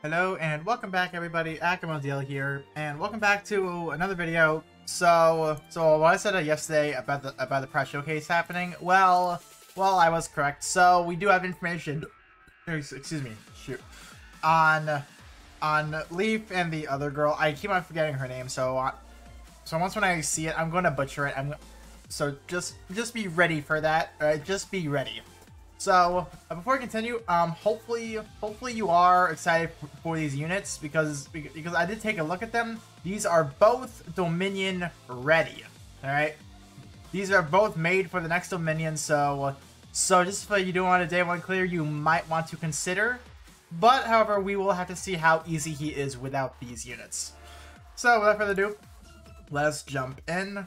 Hello and welcome back, everybody. Akamodil here, and welcome back to another video. So what I said yesterday about the press showcase happening, well, I was correct. So we do have information. Excuse me, shoot, on Leif and the other girl. I keep on forgetting her name. So once when I see it, I'm going to butcher it. So just be ready for that. Just be ready. So before we continue, hopefully you are excited for these units because I did take a look at them. These are both Dominion ready. All right, these are both made for the next Dominion. So just if you do want a day one clear, you might want to consider. But however, we will have to see how easy he is without these units. So without further ado, let's jump in.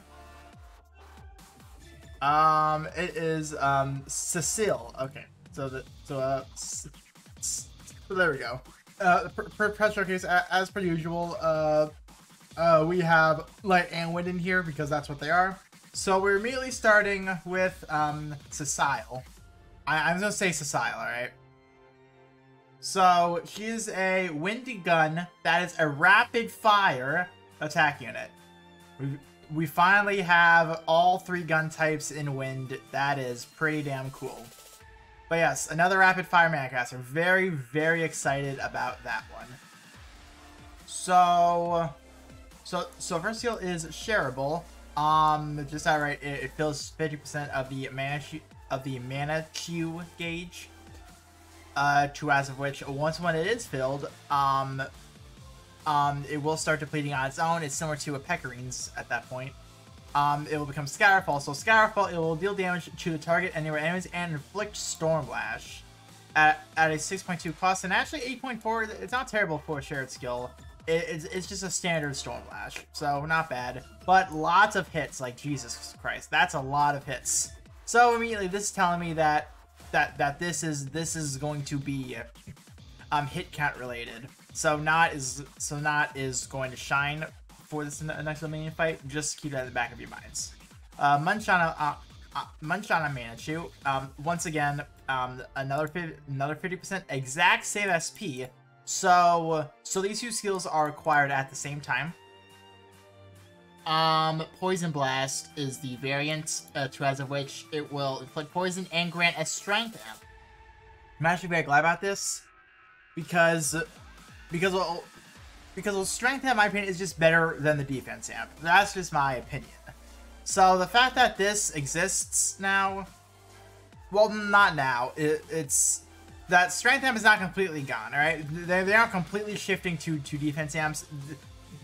It is, Cecile. Okay, so there we go. Press showcase, as per usual, we have light and wind in here because that's what they are. So we're immediately starting with, Cecile. I'm gonna say Cecile, alright? So, she is a windy gun that is a rapid fire attack unit. We finally have all three gun types in wind. That is pretty damn cool. But yes, another rapid fire mancaster. Very, very excited about that one. So first skill is shareable. Just outright, it fills 50% of the mana queue gauge. To as of which, once when it is filled, it will start depleting on its own. It's similar to a Pecarine's at that point. It will become Scatterfall. So Scatterfall, it will deal damage to the target and your enemies and inflict Stormlash at a 6.2 cost. And actually 8.4, it's not terrible for a shared skill. It's just a standard Stormlash, so not bad. But lots of hits, like Jesus Christ, that's a lot of hits. So immediately this is telling me that this is going to be hit count related. So not is going to shine for this next Dominion fight. Just keep that in the back of your minds. Munch on a Manitou. Once again, another 50% exact same SP. So these two skills are acquired at the same time. Poison Blast is the variant, to as of which it will inflict poison and grant a strength amp. I'm actually very glad about this because strength amp, in my opinion, is just better than the defense amp. That's just my opinion. So the fact that this exists now, well, not now. It's that strength amp is not completely gone. All right, they aren't completely shifting to defense amps.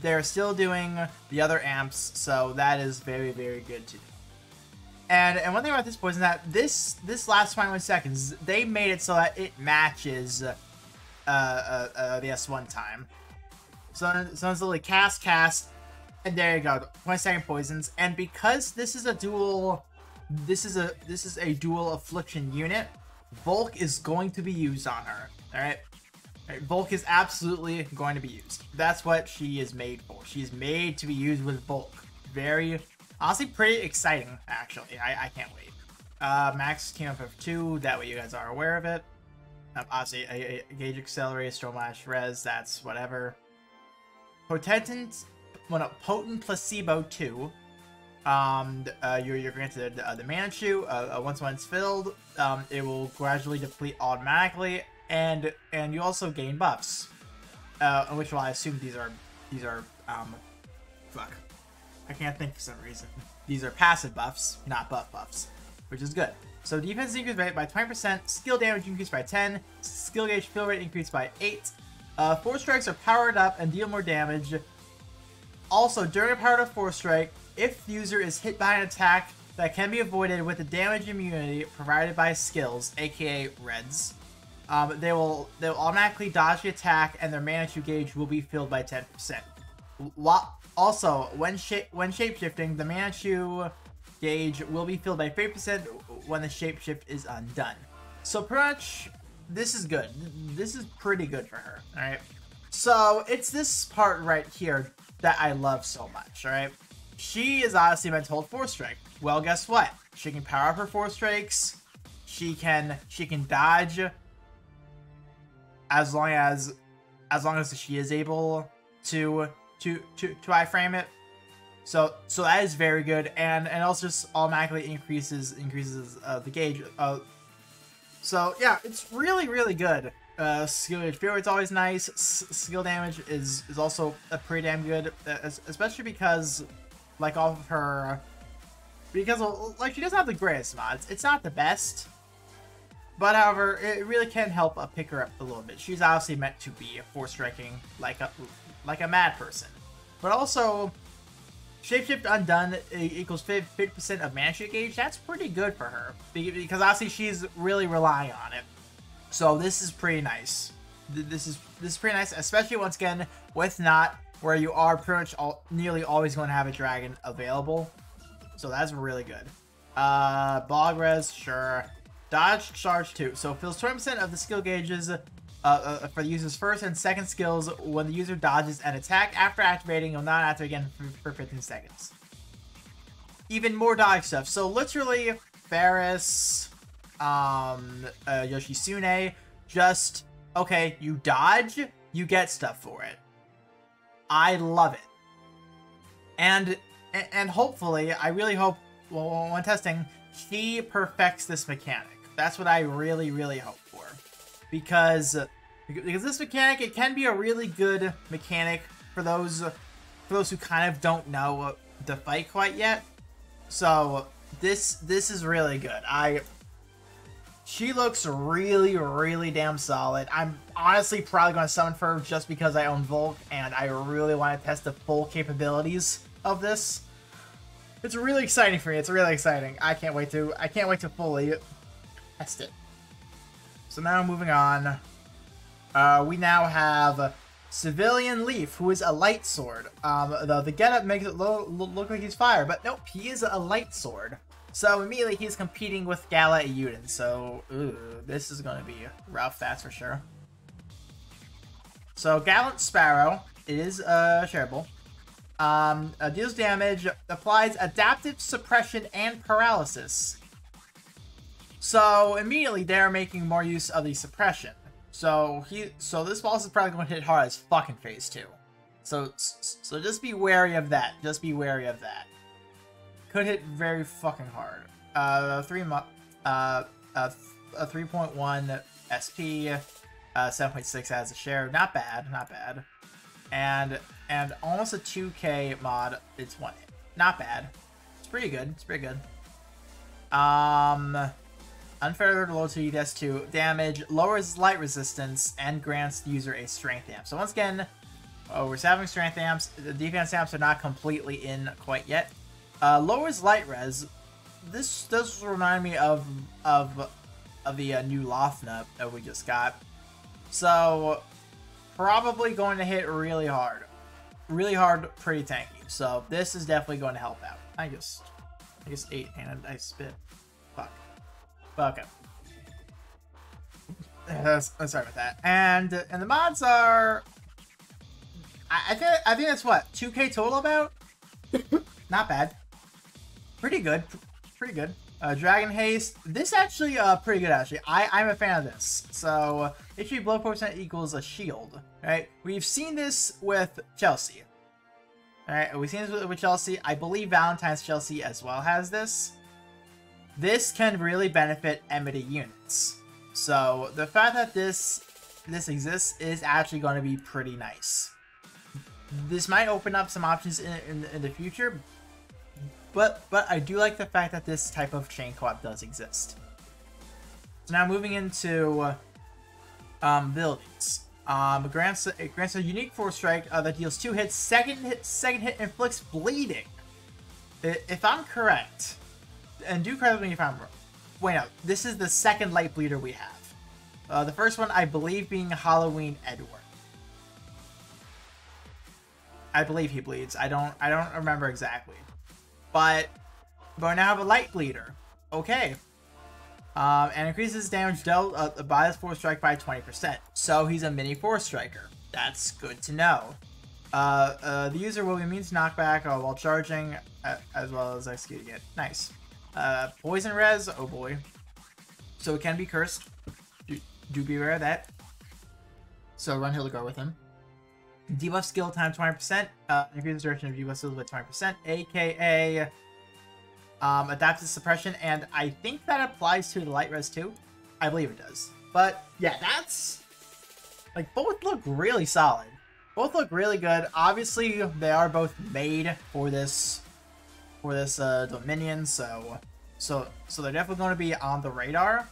They're still doing the other amps, so that is very, very good to do. And one thing about this poison, that this lasts 21 seconds. They made it so that it matches the S1 time. So it's literally cast, and there you go, 20-second poisons. And because this is a dual, this is a dual affliction unit, VOLK is going to be used on her. All right. VOLK is absolutely going to be used. That's what she is made for. She's made to be used with VOLK. Very, honestly, pretty exciting, actually. I can't wait. Max team up of 2, that way you guys are aware of it. Obviously, a Gauge Accelerator, Stormlash, Res, that's whatever. Potent Placebo 2. You're granted the Manitou. Once it's filled, it will gradually deplete automatically. And you also gain buffs, which I assume these are fuck, I can't think for some reason. These are passive buffs, not buffs, which is good. So defense increased by 20%, skill damage increased by 10, skill gauge fill rate increased by 8. 4 strikes are powered up and deal more damage. Also, during a powered up 4 strike, if the user is hit by an attack that can be avoided with a damage immunity provided by skills, aka Reds. They will automatically dodge the attack, and their Manitou gauge will be filled by 10%. Also, when shapeshifting, the Manitou gauge will be filled by 50% when the shapeshift is undone. So pretty much, this is good. This is pretty good for her. All right. So it's this part right here that I love so much. All right. She is obviously meant to hold 4 strike. Well, guess what? She can power up her 4 strikes. She can dodge as long as as long as she is able to iframe it. So that is very good, and also just automatically increases the gauge. So yeah, it's really good. Skill gauge failure is always nice. Skill damage is also pretty damn good, especially because like off of her, because like she doesn't have the greatest mods. It's not the best, but however, it really can help pick her up a little bit. She's obviously meant to be force striking like a mad person, but also Shapeshift Undone equals 50% of mana shield gauge. That's pretty good for her because obviously she's really relying on it. So this is pretty nice. This is pretty nice, especially once again with Not, where you are pretty much nearly always going to have a dragon available. So that's really good. Bog res, sure. Dodge charge 2. So it fills 20% of the skill gauges for the user's first and second skills when the user dodges an attack. After activating, you'll not activate again for 15 seconds. Even more dodge stuff. So literally, Ferris, Yoshitsune, just, okay, you dodge, you get stuff for it. I love it. And hopefully, I really hope, well, when testing, she perfects this mechanic. That's what I really hope for. Because this mechanic, it can be a really good mechanic for those who kind of don't know the fight quite yet. So this is really good. She looks really damn solid. I'm honestly probably going to summon her just because I own VOLK and I really want to test the full capabilities of this. It's really exciting for me. It's really exciting. I can't wait to fully test it. So now moving on, we now have Civilian Leif, who is a light sword. The getup makes it look like he's fire, but nope, he is a light sword. So immediately he's competing with Gala Euden. So this is going to be rough, that's for sure. So Gallant Sparrow, it is shareable. Deals damage, applies adaptive suppression and paralysis. So immediately they're making more use of the suppression. So this boss is probably going to hit hard as fucking phase 2. So just be wary of that. Just be wary of that. Could hit very fucking hard. 3.1 SP, 7.6 as a share. Not bad, not bad. And almost a 2k mod. It's 1 hit. Not bad. It's pretty good. It's pretty good. Unfair low to DS2 damage, lowers light resistance, and grants the user a strength amp. So once again, we're having strength amps. The defense amps are not completely in quite yet. Lowers light res. This does remind me of the new Lothna that we just got. So probably going to hit really hard, pretty tanky. So this is definitely going to help out. I just ate and I spit. Fuck. Okay. Sorry about that. And the mods are, I think that's what, 2k total about. Not bad. Pretty good. Pretty good. Dragon Haste. This actually pretty good actually. I'm a fan of this. So HP blow percent equals a shield. Right? We've seen this with Chelsea. Alright, we've seen this with Chelsea. I believe Valentine's Chelsea as well has this. This can really benefit enmity units. So the fact that this exists is actually going to be pretty nice. This might open up some options in the future. But I do like the fact that this type of chain co-op does exist. So now moving into abilities. It grants a unique force strike that deals 2 hits. Second hit inflicts bleeding. If I'm correct, and do correct me if I'm wrong. Wait, no, this is the second light bleeder we have. The first one, I believe, being Halloween Edward. I believe he bleeds. I don't remember exactly. But we now have a light bleeder. Okay. And increases damage dealt by his force strike by 20%. So he's a mini force striker. That's good to know. The user will be immune to knockback while charging, as well as executing it. Nice. Poison res. Oh boy. So it can be cursed. Do be aware of that. So run Hildegard with him. Debuff skill times 20%. Increase the duration of debuff skills by 20%. AKA adaptive suppression. And I think that applies to the light res too. I believe it does. But yeah, that's like both look really solid. Both look really good. Obviously, they are both made for this Dominion, so they're definitely going to be on the radar.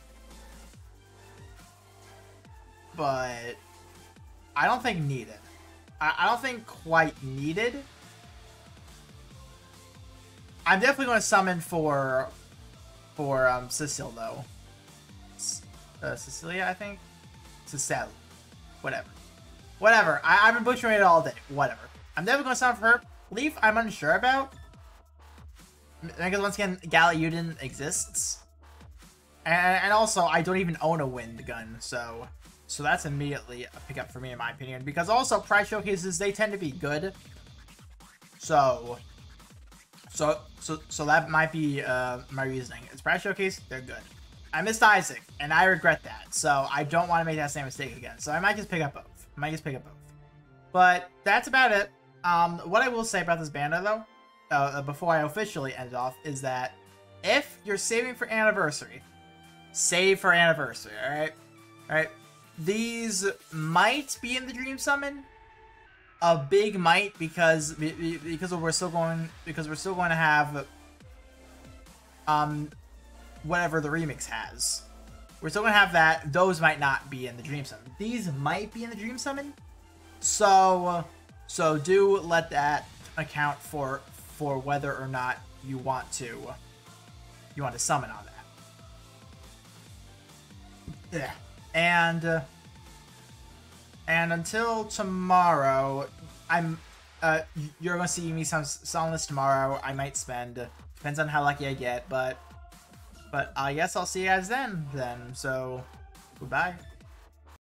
But I don't think needed. I don't think quite needed. I'm definitely going to summon for Cecile though. Cecilia, I think. Cecile. Whatever. I've been butchering it all day. Whatever. I'm definitely going to summon for her. Leif, I'm unsure about. Because once again, Galliudin exists. And also, I don't even own a wind gun, so that's immediately a pickup for me, in my opinion. Because also, prize showcases, they tend to be good. So that might be my reasoning. It's prize showcase, they're good. I missed Isaac, and I regret that. So I don't want to make that same mistake again. So I might just pick up both. But that's about it. What I will say about this banner, though, before I officially end it off, is that if you're saving for anniversary, save for anniversary, alright? These might be in the Dream Summon. A big might, because we're still going to have whatever the remix has. We're still going to have that. Those might not be in the Dream Summon. These might be in the Dream Summon. So do let that account for whether or not you want to summon on that. Yeah. And until tomorrow, you're gonna see me selling this tomorrow. I might spend, depends on how lucky I get, but I guess I'll see you guys then. So goodbye.